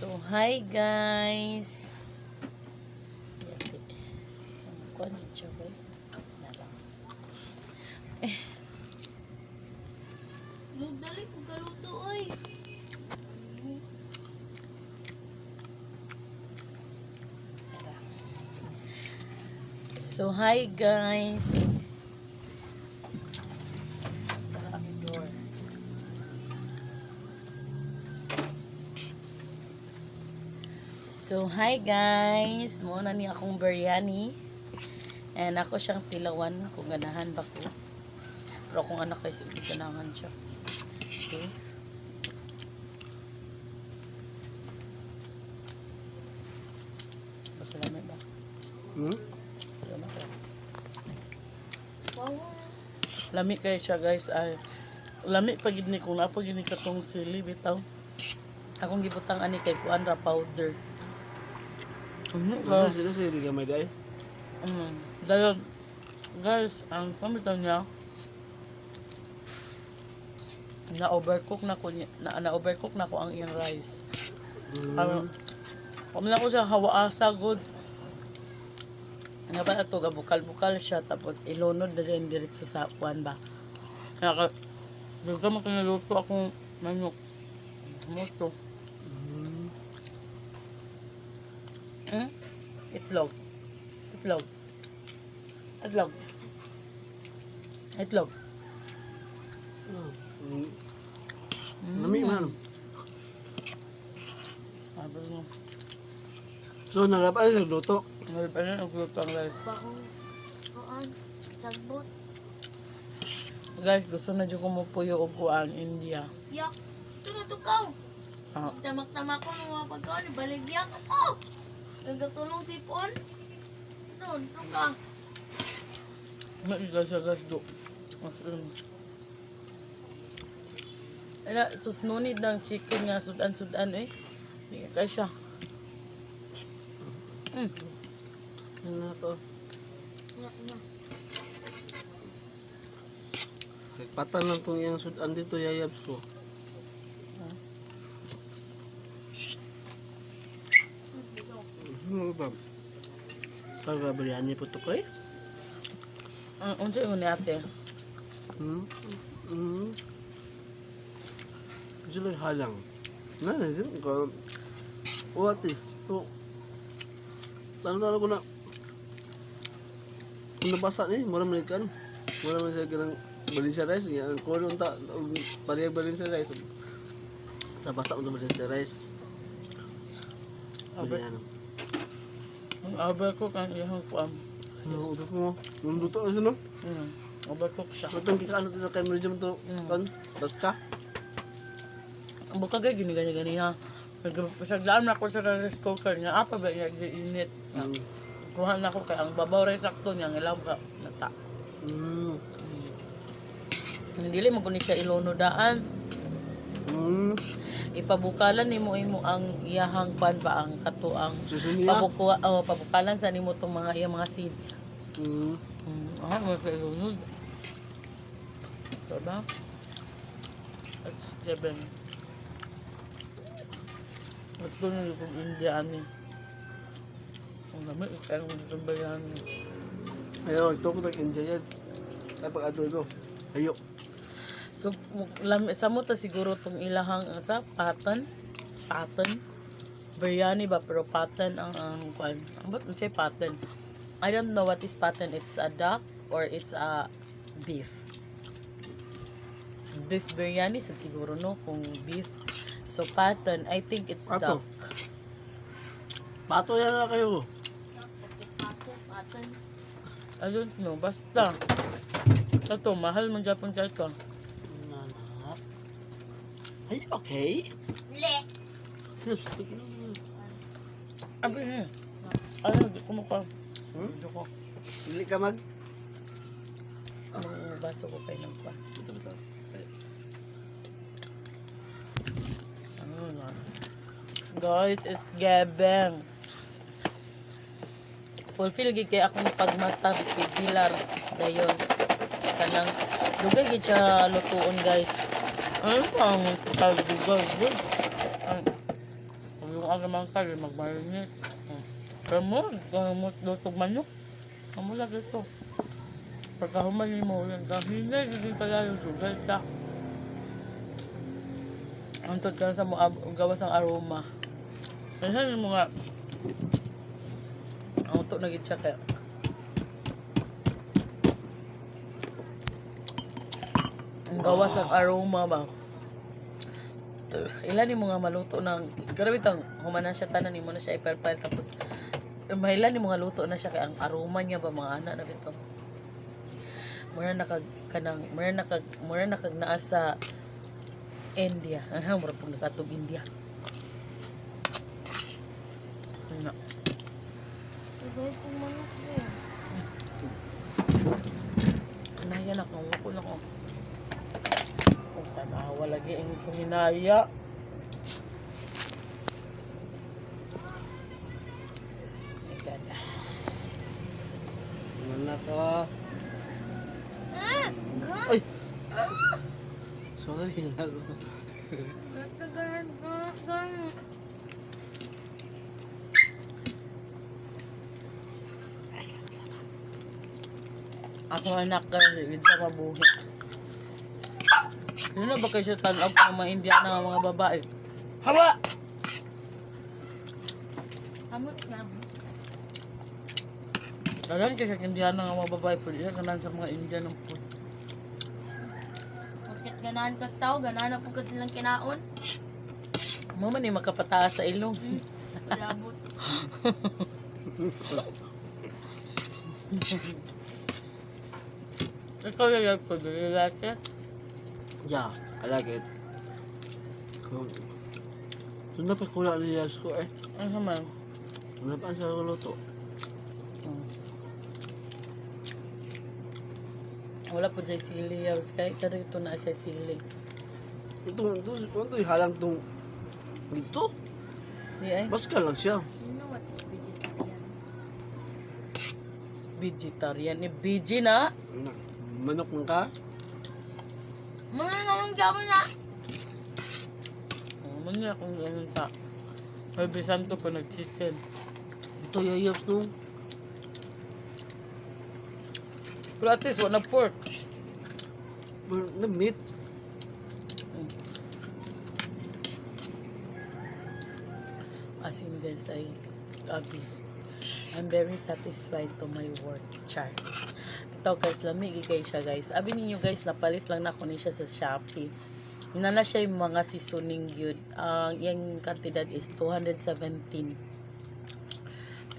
So, hi guys. Konnichiwa. Dali ko galuto oy. So, hi guys. Sara ang door. So, hi guys. Muna ni akong biryani. And ako siyang tilawan kung ganahan ba ko. Pero kung anak kayo, sige ganahan siya. Okay. Masalami ba? Masalami ba? Wow. Lami kayo siya guys. Ay, lami pagid ni kung napagid ni katong sili bitaw. Akong gibutang ani kay kuan ra powder. Ano sila sa ibig may day? Dahil guys, ang pamitan niya na-overcook na ko na-overcook na ko ang iyang rice. Pamila ko siya hawaasa good. Nga ba ito, bukal-bukal siya tapos ilunod na rin diretso sa kuan ba. Kaya ka makinaluto akong manok. Moto. Itlog. Itlog. Itlog. Itlog. Nami man. Sabi mo. So nagapa sa luto. Ngayon pa rin ang luto ang rice. Bakong kuan sagbot. Guys, gusto na dyan ko mo puyo o kuang India. Yak. Tutukaw. Ah, Tamak-tamak ko ng mga pagkaon, baligyak ako. Nagkatulong sipon. Doon, ka. may guys sa guys do. Ala, susnunid ng chicken nga sudan-sudan eh. Hindi ka siya. Ano to? Nga. Patan lang tong iyang sudan dito yayabs ko. Ano ba? Kaga biryani po to kay? Unsa yung ni ate? Julay halang. Na din ko. Uwati. To. Tanong ko na. Kung nabasa ni, mura manikan. Mura man siya ganang Balinsa rice. Yan, kung unta, parehag Balinsa rice. Sa basa unta Balinsa rice. Biryani. Ang overcook ang iyang kuam. Ano, utot mo. Nunduto na siya, no? Overcook siya. Matang kikaano ito sa camera dyan to. Kan, basta. Ang buka gay gani-gani-ganina. Pasaglaan na ako sa rice cooker nga apa ba niya init. Kuha na ako kay ang babaw rice sakto niya ilaw ka nata. Dili mo kuno siya ilono daan. Ipabukalan nimo imo ang iyahang pan ba ang katuang Susunya. pabukalan sa nimo tong mga iyang mga seeds. Mo sa ilunod. Diba? That's 7. Ito na yung Indian ni. Ang dami, ikayang itong bayan. Ayaw, ito ko nag-enjoy yan. Kapag ato ito. Ayaw. So, sa mo ta siguro tong ilahang sa pattern. Biryani ba pero pattern ang kwan. Ang ba't mo say pattern? I don't know what is pattern. It's a duck or it's a beef. Beef biryani sa siguro no kung beef. So pattern, I think it's Pato. duck. Pato yan na kayo. Patan. I don't know, basta. Ito, mahal man Japon siya ito. Nana. Are you okay? Le. Yes, speaking of. Abi niya. Ano, di ko mukha. Hmm? Di ko. Dili ka mag? Ang baso ko kayo ng pa. Betul. Ano na. Guys, it's gebeng. Fulfill gid kay akong pagmata biskit pilar dayon kanang dugay gid siya lutuon guys. Ano pa ang tawag dugay? Ang kung aga man ka, magmarinate. Kamu, lutog manok. Kamu lang ito. Pagka humanin mo, yung kahinay, hindi pala yung sugal sa. Ang ka sa mo, gawas ng aroma. Kaya mo nga, ang ito naging siya kaya. Ang gawas ng aroma ba? Ilan ni mo nga maluto ng, grabe itong humana siya, tanan mo na siya ipalpal, tapos mahilan ni mo nga luto na siya kaya ang aroma niya ba mga anak na ito. Mura nakag naa sa India. Mura pong nakatog India. Ano? Ibay kong manok mo. Anayan ako, wako na ko. Kung tanawa lagi ang kuhinaya. My God. Anak ka. Ah! Ay! Sorry, lalo. Gatagan. Ako anak ka, hindi sa mabuhi. Yun na ba kayo siya tag-up ng mga Indiana ng mga babae? Hawa! Amot na. Dalan kayo siya Indiana ng mga babae, pwede siya kanan sa mga Indian ng food. Bakit ganahan ka sa tao? Ganahan na po ka silang kinaon. Mo man eh, makapataas sa ilong. Labot. Ikaw yung po, do you like it? Yeah, I like it. So, dapat kula niya ko eh. Ano man? Dapat sa luto. Wala po dyan sili. Kahit sa ito na siya sili. Ito halang itong ito. Di ay, Baskal lang siya. You know what is vegetarian? vegetarian. Ni BG na. Manok ng ka? Mga naman dyan mo na. Ano niya kung ganun pa. Sabi santo pa nag-chicken. Ito yayaps no. Pero at least, wala pork. Na meat. As in guys, I'm very satisfied to my work. Char. Ito guys, lamig kayo siya guys. Abi ninyo guys, napalit lang na ako niya sa Shopee. Na siya yung mga seasoning yun. Ang yung kantidad is 217.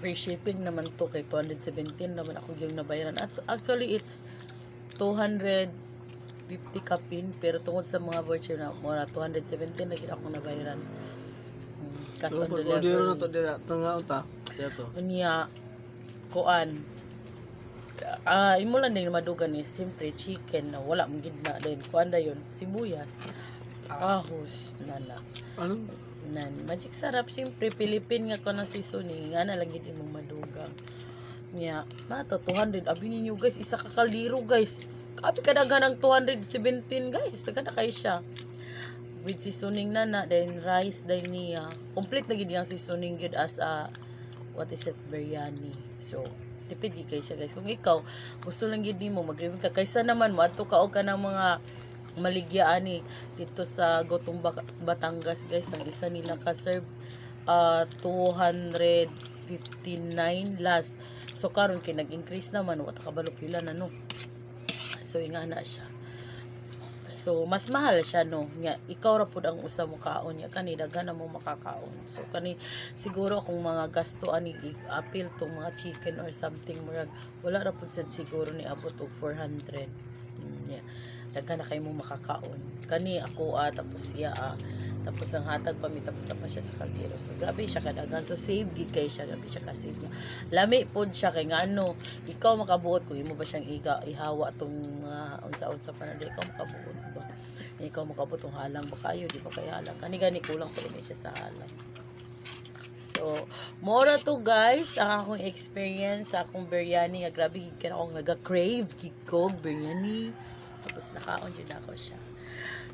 Free shipping naman to kay 217 naman ako yung nabayaran. At actually, it's 250 kapin. Pero tungkol sa mga voucher na mga 217 na ako nabayaran. Cash on Pero delivery. na to dira tanga unta. Dito. Unya kuan imo lang din madugan ni siyempre chicken na wala mong gidna din kuan da yun sibuyas ahos nana Ano? nan magic sarap siyempre Philippine nga ko na seasoning nga na lang gid imong madugang nya nato 200 abi ninyo guys isa ka kaldero guys kapi kadaghan ng 217 guys dagan na kay siya with seasoning nana then rice then niya complete na gid yung seasoning gid as a what is it, biryani. So, tipid gid kay siya guys. Kung ikaw, gusto lang gid nimo mag-review ka. Kaysa naman mo, ato ka o ka ng mga maligyaan ni dito sa Gotong Batangas guys. Ang isa nila ka-serve 259 last. So, karon kay nag-increase naman. Wata kabalo pila na no. So, nga na siya. So mas mahal siya no nga ikaw ra pud ang usa mo kaon nya kani daghan na mo makakaon so kani siguro kung mga gasto ani appeal tong mga chicken or something murag wala ra pud sad siguro ni abot og 400 yeah. Daghan na kay mo makakaon kani ako tapos siya tapos ang hatag pa mi tapos pa siya sa kaldero so grabe siya kadaghan so save gid kay siya grabe siya ka save niya lami pod siya kay nga ano ikaw makabuot kung imo ba siyang ihawa tong unsa-unsa pa na ikaw makabuot ba ikaw makabuot tong halang ba kayo di ba kay halang kani gani kulang pa ini siya sa halang so mora to guys ang akong experience sa akong biryani nga grabe gid akong naga-crave gid ko biryani tapos nakaon jud ako siya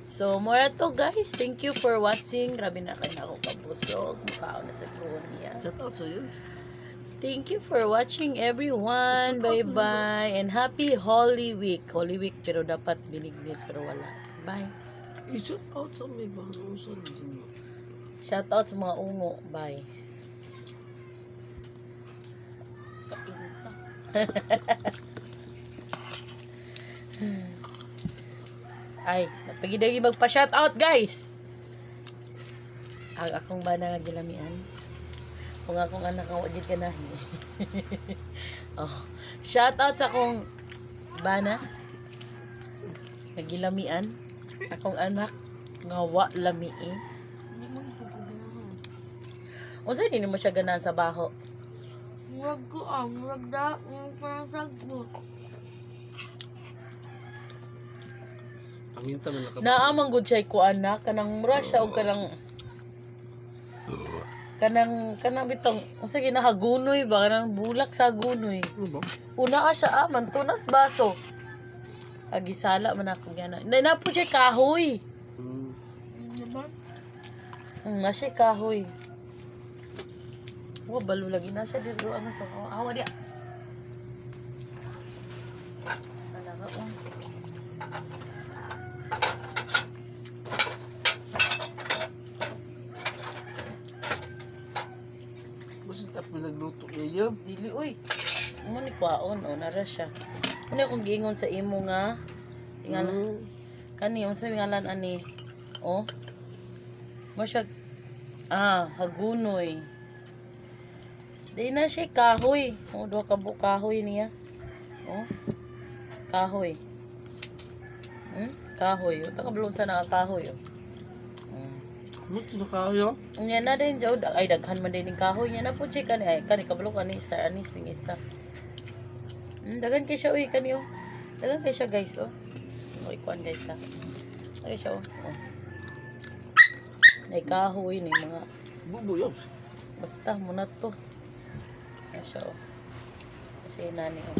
So, mura to guys. Thank you for watching. Grabe na kayo na ako kabusog. Mukhaon na sa kunya. Shout out sa iyo. Thank you for watching everyone. Bye-bye. And happy Holy Week. Holy Week pero dapat binignit pero wala. Bye. I-shout out sa may bahanusan. Shout out sa mga ungo. Bye. Ay, napagidagi magpa-shout out guys. Ang akong bana nga gilamian. Kung akong anak ang wagid ka na. Oh, shout out sa akong bana nga gilamian. Akong anak nga wa lamii. Hindi mo pagkaganahan. Unsa di mo siya ganahan sa baho? Murag ko murag da, yung parang sagbot. Ang hinta man nakapag. Naamang gud siya ko anak kanang mura siya og kanang bitong unsa ginahagunoy ba kanang bulak sa gunoy. Ano ba? Una siya man tunas baso. Agisala man ako gana. Napo siya kahoy. Diba? Na siya kahoy. Wa balo lagi na siya dito ano to. Awa dia. Ala ka Basta tapos nagluto niya. Dili oy. Mo ni kwaon o nara siya. Ano akong giingon sa imo nga ingala kani unsa ngalan ani? Oh. Mo siya hagunoy. Di na siya kahoy. Oh, duha ka kahoy niya. Oh. Kahoy. Kahoy. Uta ka bulon sa kahoy. Oh. Mucho na kayo. Unya na din jud ay daghan man din ning kahoy niya na po check kani ay kani kabalo kani star anis ning isa. Daghan kay siya uy kani oh. Daghan kay siya guys oh. Oy kuan guys ha. Ay siya oh. Oh. Nay kahoy ni mga Bubuyos. basta mo na to. Ay siya oh. Kasi nani oh.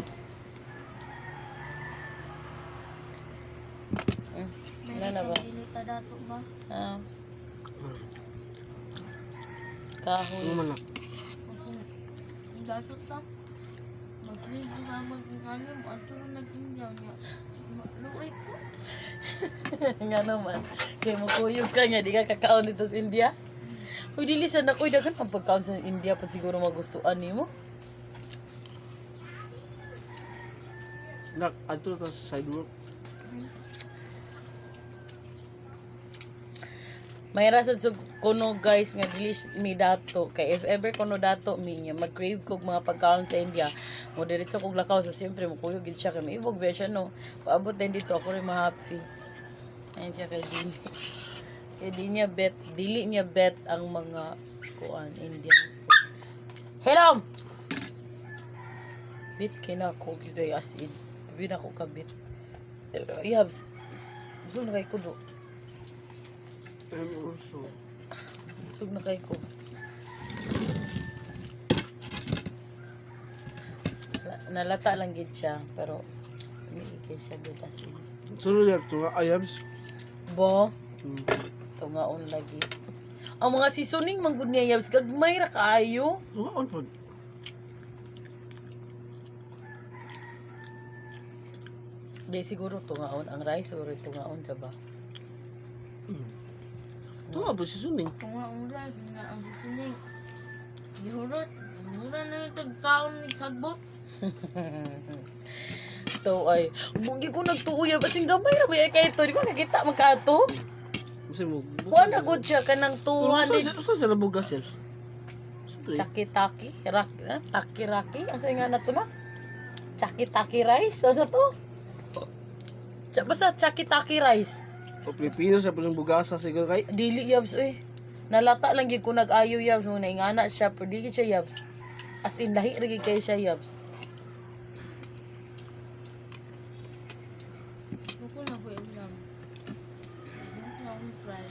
May Wala na ba? isang ilita dato ba? Kahoy. Ano man na? Ang dato ta. Mag-please naman kung ano, ato na naging niya. Luay ko. Nga naman. Kaya makuyog ka nga, di ka kakaon dito sa India. Uy, dili sa nakuy, dagan ang pagkaon sa India pa siguro magustuhan ni mo. Nak, ato ta sa sidewalk. May rasan sa kuno guys nga dili mi dato kay if ever kuno dato mi nga mag-crave kog mga pagkaon sa India mo diretso kog lakaw so siyempre mo kuyog gid siya kay maibog ba siya no paabot din dito ako rin ma-happy ayun siya kay dili kay dili niya bet ang mga kuan Indian food. Hello bit kina ko gid as in tabi na ko kabit yabs gusto na kay kudo. And also, Sug na kay ko. Nalata lang gid siya pero miigay siya gid asin. sunod yan, ito nga ayabs. Bo, tungaon lagi. Ang mga seasoning manggud niya yabs gagmay ra kaayo. Ito nga, on po. Di siguro tungaon ang rice or tungaon sa ba. Ito nga ba si Suning? Kung nga ulan, sila ang susuning. Dihurot. Mura na yung tagkaon ni sagbot. Ito ay bugi ko nagtuuya basing gamay ra ba kay ito di ba nakita magkaato? Kasi mo, Kuha na gud siya kanang 200 Saan sila bugas yan? Siyempre. Chaki-taki, taki-raki, ang sa nga na to na? Chaki-taki rice, ano sa to? Basta chaki-taki rice. O Pilipino sa pulang bugasa siguro kay. Dili yabs, eh. Nalata lang gid ko nag-ayo yabs, mo naingana siya, pero di gid siya yabs. As in, lahi rin kayo siya yabs. Ako na ko yun lang. Ako na akong try.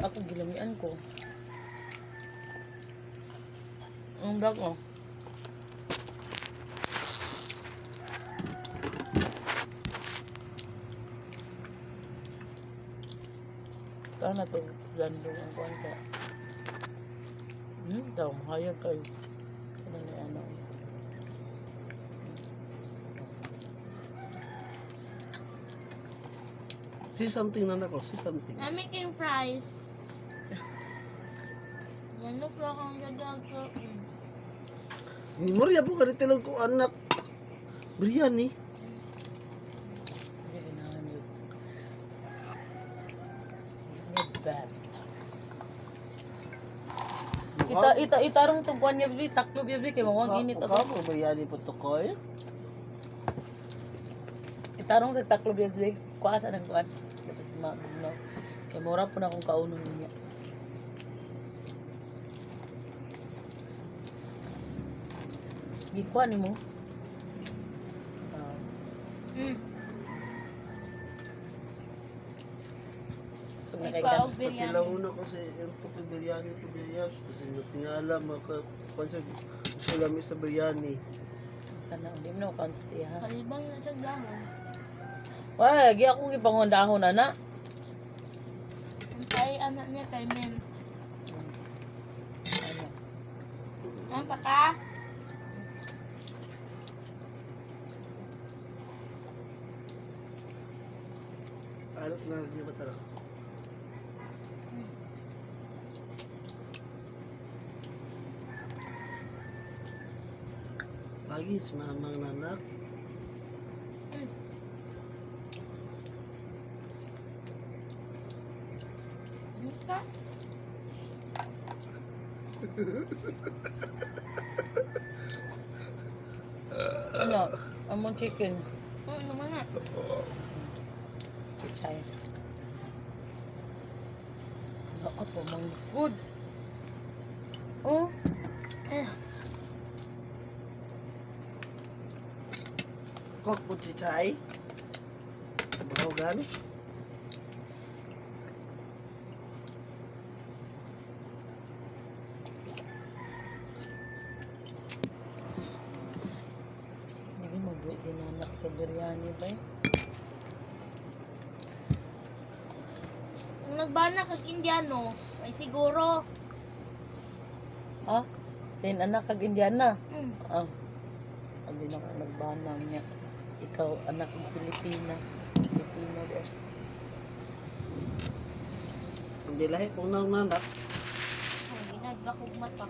Ako gilamian ko. Ang bag, oh. Ito na to, landong ang kuwan ka. Daw, mahayag kayo. Ano na ano. See something na nako, see something. I'm making fries. Yan na pala kang gagaga. Ni Maria po kanitilog ko anak. Biryani. Hindi ginahan yun. Not bad. Itarong tugwan niya, bibi. Taklo, bibi. Kaya mawag init Ako ako. po biryani po to koy. Itarong sa taklo, bibi. Kuasa ng kuwan. Tapos no. Kaya mura po na akong kaunon niya. Gikuha ni mo. So, Ikaw, nakaikan. biryani. Patilauna ko sa yung tukoy biryani po biryani. Kasi natingala makakonsa sulami sa biryani. Tanaw, di mo na ako sa tiya, ha? Kalibang na siya dahon. Wag, akong ipangundahon na. Ang kay anak niya kay Men. Ano? Ang paka. Alas na niya ba talaga? Pagi, mamang nanak. Mika. Ano? Among chicken. Ano naman na? Chichay. Ano apa, mang good. Oh. Kok po chichay. Bahogan. Hindi magbuhay si nanak sa biryani ba eh? Kung nagbana kag Indiano, ay siguro. Ha? Din anak kag Indiana. Mm. Ah. Hindi na ako nagbana niya. Ikaw, anak ng Pilipina. Pilipino din. Hindi lahi kung nanak. Ang ginagakog mata.